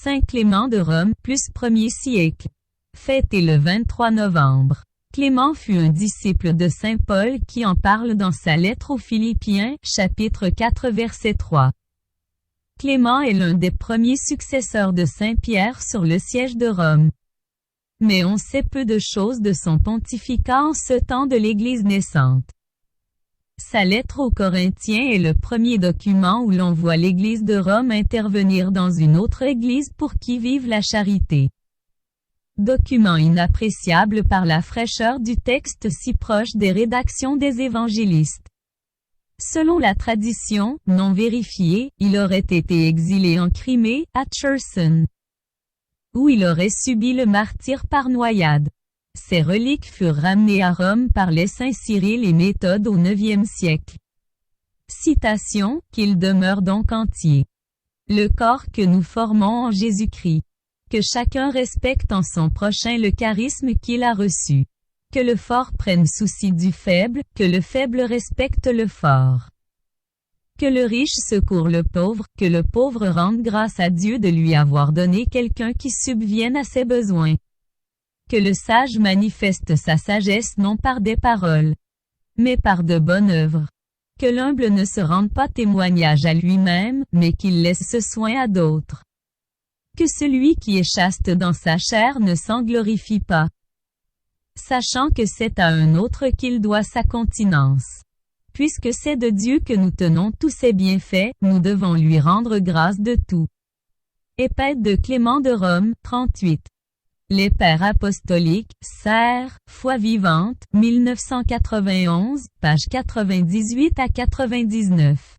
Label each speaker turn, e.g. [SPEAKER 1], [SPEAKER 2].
[SPEAKER 1] Saint Clément de Rome, plus 1er siècle. Fêté le 23 novembre. Clément fut un disciple de Saint Paul qui en parle dans sa lettre aux Philippiens, chapitre 4 verset 3. Clément est l'un des premiers successeurs de Saint Pierre sur le siège de Rome. Mais on sait peu de choses de son pontificat en ce temps de l'Église naissante. Sa lettre aux Corinthiens est le premier document où l'on voit l'Église de Rome intervenir dans une autre Église pour qui vive la charité. Document inappréciable par la fraîcheur du texte si proche des rédactions des évangélistes. Selon la tradition, non vérifiée, il aurait été exilé en Crimée, à Cherson, où il aurait subi le martyre par noyade. Ses reliques furent ramenées à Rome par les saints Cyril et Méthode au IXe siècle. Citation, qu'il demeure donc entier. Le corps que nous formons en Jésus-Christ. Que chacun respecte en son prochain le charisme qu'il a reçu. Que le fort prenne souci du faible, que le faible respecte le fort. Que le riche secourt le pauvre, que le pauvre rende grâce à Dieu de lui avoir donné quelqu'un qui subvienne à ses besoins. Que le sage manifeste sa sagesse non par des paroles, mais par de bonnes œuvres. Que l'humble ne se rende pas témoignage à lui-même, mais qu'il laisse ce soin à d'autres. Que celui qui est chaste dans sa chair ne s'en glorifie pas, sachant que c'est à un autre qu'il doit sa continence. Puisque c'est de Dieu que nous tenons tous ses bienfaits, nous devons lui rendre grâce de tout. Épître de Clément de Rome, 38. Les Pères apostoliques, Serre, Foi vivante, 1991, page 98 à 99.